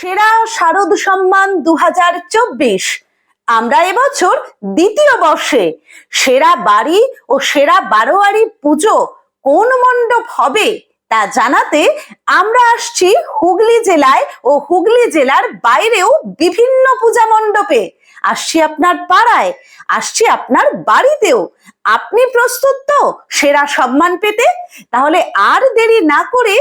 সেরা শারদ সম্মান 2024। আমরা এবছর দ্বিতীয় বর্ষে সেরা বাড়ি ও সেরা বারোয়ারি পুজো কোন মণ্ডপ হবে তা জানাতে আমরা আসছি হুগলি জেলায় ও হুগলি জেলার বাইরেও বিভিন্ন পূজা মণ্ডপে। আসছি আপনার পাড়ায়, আসছি আপনার বাড়িতেও। আপনি প্রস্তুত তো সেরা সম্মান পেতে? তাহলে আর দেরি না করে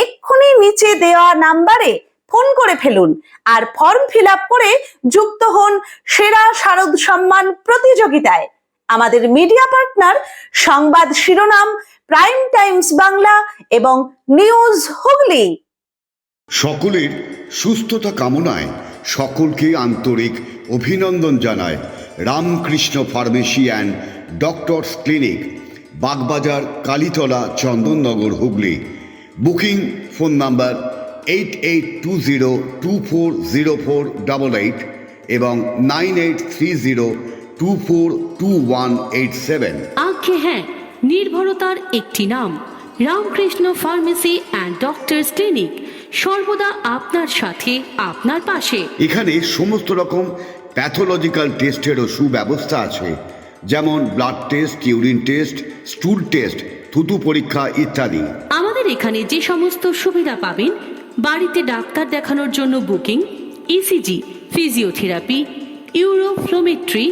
এক্ষুনি নিচে দেওয়া নাম্বারে ফোন করে ফেলুন আর ফর্ম ফিল আপ করে যুক্ত হন সেরা শারদ সম্মান প্রতিযোগিতায়। আমাদের মিডিয়া পার্টনার সংবাদ শিরোনাম, প্রাইম টাইমস বাংলা এবং নিউজ হুগলি। সকলের সুস্থতা কামনায় সকলকে আন্তরিক অভিনন্দন জানায় Ramakrishna pharmacy and doctors clinic, Bagbazar, Kalitala, Chandannagar, Hooghly. Booking phone number 8820240488 এবং 9830242187। আজ্ঞে হ্যাঁ, নির্ভরতার একটি নাম Ramakrishna pharmacy and doctors clinic, সর্বদা আপনার সাথে, আপনার পাশে। এখানে সমস্ত রকম প্যাথোলজিক্যাল টেস্টেরও সুব্যবস্থা আছে, যেমন blood test, urine test, স্টুল test, থুতু পরীক্ষা ইত্যাদি। আমাদের এখানে যে সমস্ত সুবিধা পাবেন: বাড়িতে ডাক্তার দেখানোর জন্য booking, ECG, physiotherapy, uroflowmetry,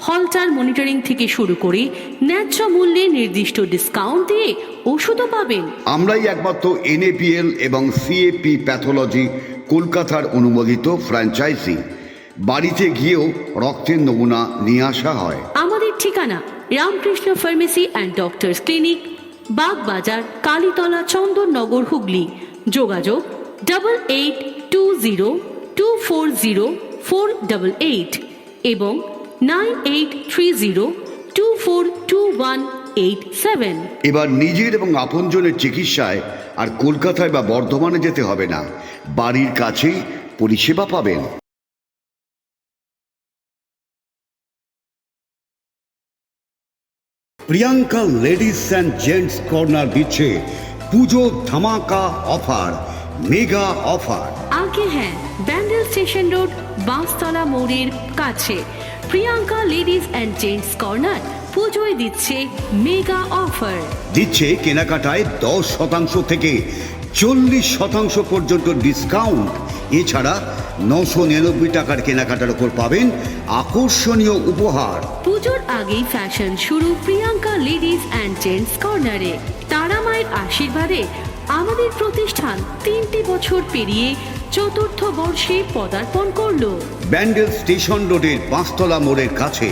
Holter monitoring থেকে শুরু করে ন্যায্য মূল্যে নির্দিষ্ট ডিসকাউন্ট দিয়ে ওষুধও পাবেন। আমরাই একমাত্র NAPL এবং CAP প্যাথোলজি কলকাতার অনুমোদিত ফ্র্যাঞ্চাইজি। বাড়িতে গিয়েও রক্তের নমুনা নিয়ে আসা হয়। আমাদের ঠিকানা Ramakrishna pharmacy and doctors clinic, Bagbazar, Kalitala, Chandannagar, Hooghly. যোগাযোগ 8820240488 এবং 9830242187। এবার নিজের এবং আপনজনের চিকিৎসায় আর কলকাতায় বা বর্ধমানে যেতে হবে না, বাড়ির কাছেই পরিষেবা পাবেন। Priyanka ladies and gents corner দিচ্ছে পুজো ধামাকা অফার, মেগা অফার। আগে হ্যাঁ, ব্যান্ডেল স্টেশন রোড, বাঁশতলা মোড়ের কাছে Priyanka ladies and gents corner পুজোয় দিচ্ছে মেগা অফার। দিচ্ছে কেনাকাটায় 10% থেকে 40% পর্যন্ত ডিসকাউন্ট। এছাড়া 999 টাকার কেনাকাটার উপর পাবেন আকর্ষণীয় উপহার। পুজোর আগেই ফ্যাশন শুরু প্রিয়াঙ্কা লেডিস অ্যান্ড জেন্টস কর্নারে। তারা মায়ের আশীর্বাদে আমাদের প্রতিষ্ঠান 3টি বছর পেরিয়ে 4র্থ বর্ষে পদার্পণ করলো। ব্যান্ডেল স্টেশন রোডের পাঁচতলা মোড়ের কাছে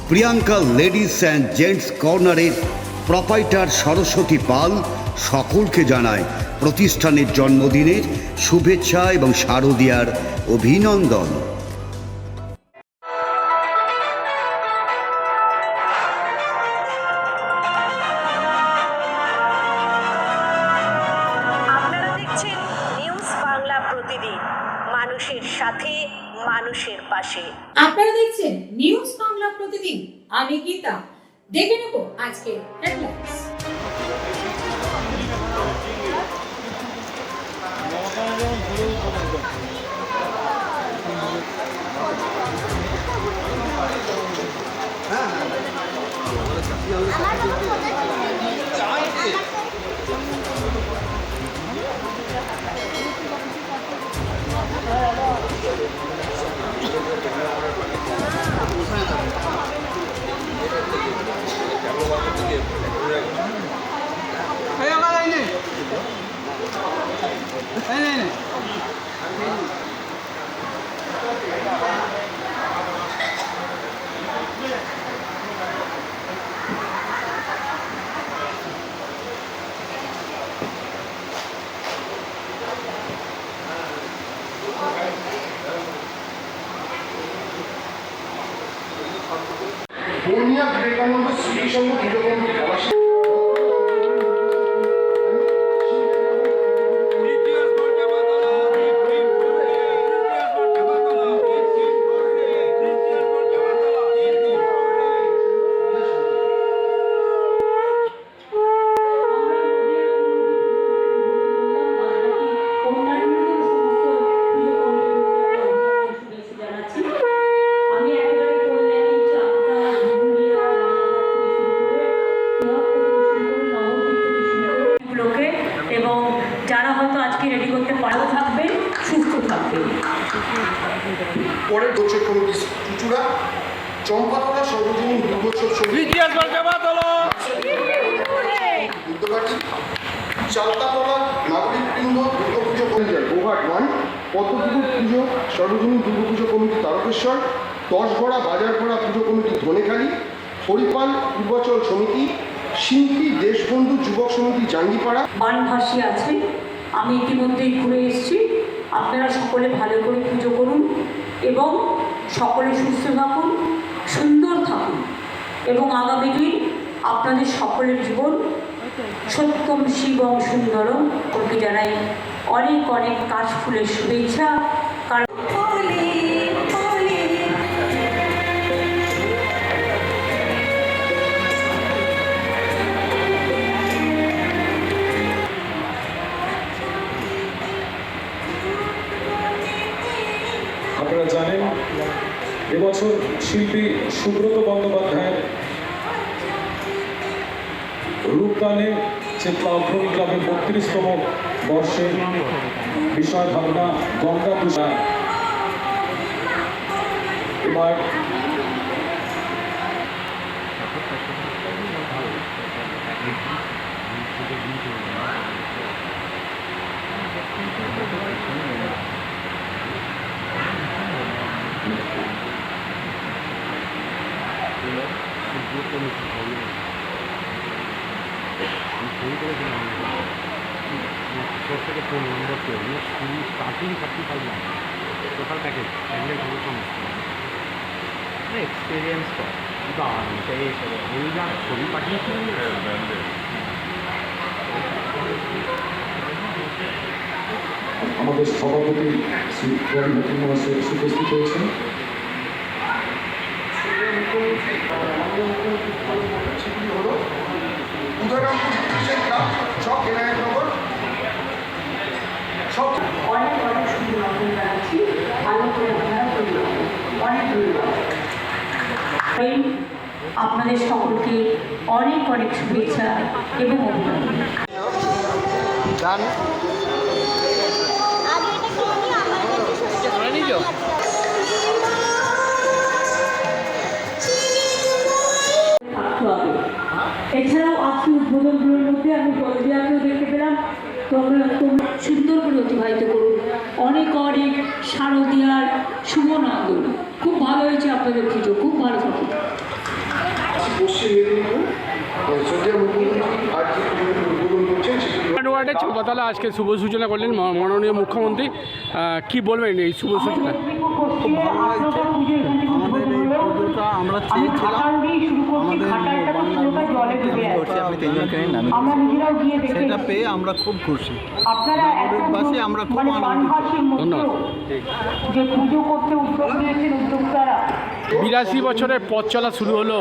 প্রিয়াঙ্কা লেডিস অ্যান্ড জেন্টস কর্নারের প্রোপাইটার সরস্বতী পাল সকলকে জানায় প্রতিষ্ঠানের জন্মদিনের শুভেচ্ছা এবং শারদীয়ার অভিনন্দন। আপনারা দেখছেন নিউজ বাংলা প্রতিদিন, মানুষের সাথে, মানুষের পাশে। আপনারা দেখছেন নিউজ বাংলা প্রতিদিন, আমি গীতা। দেখে নেব আজকে হেডলাইন্স। পূর্ণিয়া বিবেকানন্দ স্মৃতিসংঘ দীনবন্ধু পলাশী এরপরে দুর্যোগ কমিটি চুচুড়া, চম্পাতলা সর্বজনীন দুর্গোৎসব সমিতি উদ্যোগাটি, চালতাতলা নাগরিকবৃন্দ দুর্গাপুজো কমিটি গোঘাট 1, পদ্মপুকুর পুজো সর্বজনীন দুর্গাপুজো কমিটি তারকেশ্বর, 10গড়া বাজারপাড়া পুজো কমিটি ধনেখালি, হরিপাল পূর্বাচল সমিতি, শিল্পী দেশবন্ধু যুবক সমিতি জাঙ্গিপাড়া। বানভাসী আছে, আমি ইতিমধ্যেই ঘুরে এসেছি। আপনারা সকলে ভালো করে পুজো করুন এবং সকলে সুস্থ থাকুন, সুন্দর থাকুন এবং আগামী দিন আপনাদের সকলের জীবন সত্যম শিবম সুন্দরম ওকে জানাই অনেক অনেক কাশফুলের শুভেচ্ছা। কারণ আপনারা জানেন এবছর শিল্পী সুব্রত বন্দ্যোপাধ্যায়ের রূপদানে চেতনা অগ্রণী ক্লাবের 32তম বর্ষের বিষয় ভাবনা গঙ্গা পূজা। এবার থেকে ফোন নম্বর করে starting 35 lakh total package experience ওই যা ছবি পাঠিয়েছিলেন আমাদের সভাপতি শ্রী রবি হাকিম মহাশয় উপস্থিত হয়েছেন। সেগুলি হল উদাহরণপুর কৃষক ক্লাব, চক এনায়তনগর, সব অনেক অনেক সুন্দর নতুন জানাচ্ছি, ভালো করে আপনারা তৈরি হবেন। অনেক ধন্যবাদ। আপনাদের সকলকে অনেক অনেক শুভেচ্ছা এবং অভিনন্দন। এছাড়াও আজকে উদ্বোধনগুলোর মধ্যে আমি জলদিয়াকেও দেখতে পেলাম। তোমরা সুন্দর করে অতিবাহিত করুন। অনেক অনেক শারদীয়ার শুভ নন্দন। খুব ভালো হয়েছে আপনাদের পুজো, খুব ভালো থাকুন। পশ্চিম মেদিনীপুর সন্ধ্যা মুখ্যমন্ত্রী আজ যে উদ্বোধন করছেন সেটি ওয়ার্ডে চাপাতলা আজকে শুভ সূচনা করলেন মাননীয় মুখ্যমন্ত্রী। কি বলবেন এই শুভ সূচনা? খুব ভালো লাগছে। আমাদের এই পুজোটা আমরা চেয়েছিলাম, আমাদের করছি, আপনি তিনজনকে নামি সেটা পেয়ে আমরা খুব খুশি। নাগরিকবাসী আমরা খুব আনন্দিত। ধন্যবাদ। 82 বছরের পথ চলা শুরু হলো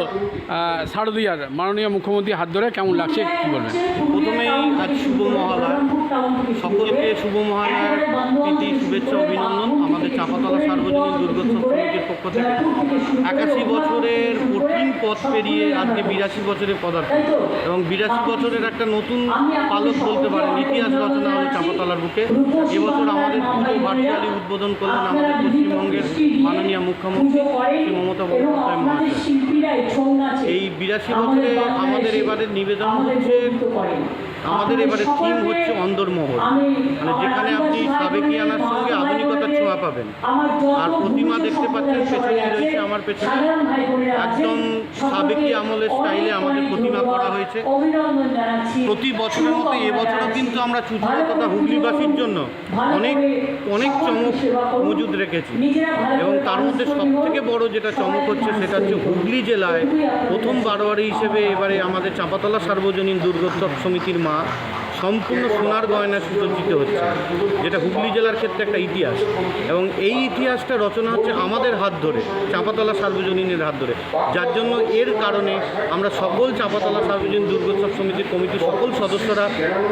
শারদীয়ার মাননীয় মুখ্যমন্ত্রীর হাত ধরে। কেমন লাগছে কী বলবেন? প্রথমেই আজ শুভ মহালয়া, সকলকে শুভ মহালয়ার প্রীতি শুভেচ্ছা অভিনন্দন। আমাদের চাঁপাতলা সার্বজনীন দুর্গোৎসব কমিটির পক্ষ থেকে 81 বছরের কঠিন পথ পেরিয়ে আজকে 82 বছরে পদার্পণ এবং 82 বছরের একটা নতুন পালক বলতে পারেন, ইতিহাস রচনা হলো চাঁপাতলার বুকে। এবছর আমাদের পুজো ভার্চুয়ালি উদ্বোধন করলেন আমাদের পশ্চিমবঙ্গের মাননীয় মুখ্যমন্ত্রী শ্রী মমতা বন্দ্যোপাধ্যায় মহাশয়। এই 82 বছরে আমাদের এবারের নিবেদন হচ্ছে, আমাদের এবারের থিম হচ্ছে অন্দরমহল, মানে যেখানে আপনি সাবেকিয়ানার সঙ্গে আধুনিকতার ছোঁয়া পাবেন। আর প্রতিমা দেখতে পাচ্ছেন পেছনে রয়েছে, আমার পেছনে একদম সাবেকি আমলের স্টাইলে আমাদের প্রতিমা করা হয়েছে। প্রতি বছরের মতো এবছরও কিন্তু আমরা চুচুড়া তথা হুগলিবাসীর জন্য অনেক অনেক চমক মজুদ রেখেছি এবং তার মধ্যে সবথেকে বড় যেটা চমক হচ্ছে সেটা হচ্ছে হুগলি জেলায় প্রথম বারোয়ারি হিসেবে এবারে আমাদের চাঁপাতলা সার্বজনীন দুর্গোৎসব সমিতির মা সম্পূর্ণ সোনার গয়না সুসজ্জিত হচ্ছে, যেটা হুগলি জেলার ক্ষেত্রে একটা ইতিহাস এবং এই ইতিহাসটা রচনা হচ্ছে আমাদের হাত ধরে, চাঁপাতলা সার্বজনীনের হাত ধরে, যার জন্য এর কারণে আমরা সকল চাঁপাতলা সার্বজনীন দুর্গোৎসব সমিতির কমিটির সকল সদস্যরা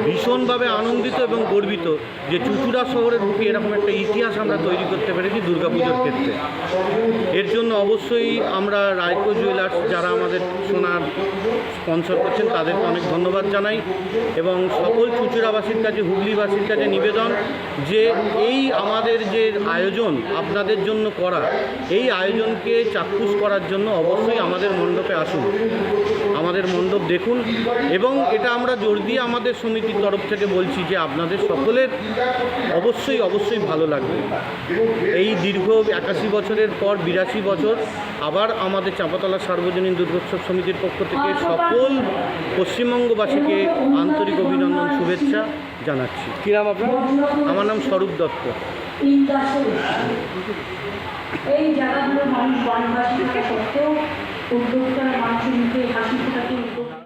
ভীষণভাবে আনন্দিত এবং গর্বিত যে চুচুড়া শহরের বুকে এরকম একটা ইতিহাস আমরা তৈরি করতে পেরেছি দুর্গাপুজোর ক্ষেত্রে। এর জন্য অবশ্যই আমরা রায়কো জুয়েলার্স যারা আমাদের সোনার স্পন্সর করছেন তাদেরকে অনেক ধন্যবাদ জানাই এবং সকল চুঁচুড়াবাসীর কাছে, হুগলিবাসীর কাছে নিবেদন যে এই আমাদের যে আয়োজন আপনাদের জন্য করা, এই আয়োজনকে চাক্ষুষ করার জন্য অবশ্যই আমাদের মণ্ডপে আসুন, আমাদের মণ্ডপ দেখুন। এবং এটা আমরা জোর দিয়ে আমাদের সমিতির তরফ থেকে বলছি যে আপনাদের সকলের অবশ্যই অবশ্যই ভালো লাগবে। এই দীর্ঘ 81 বছরের পর 82 বছর আবার আমাদের চাঁপাতলা সার্বজনীন দুর্গোৎসব সমিতির পক্ষ থেকে সকল পশ্চিমবঙ্গবাসীকে আন্তরিক অভিনন্দন, শুভেচ্ছা জানাচ্ছি। কী নাম আপনার? আমার নাম স্বরূপ দত্ত। এই জায়গাগুলো মানুষ বানবাসী থাকা সত্ত্বেও উদ্যোক্তারা মানুষের মুখে হাসি ফোটাতে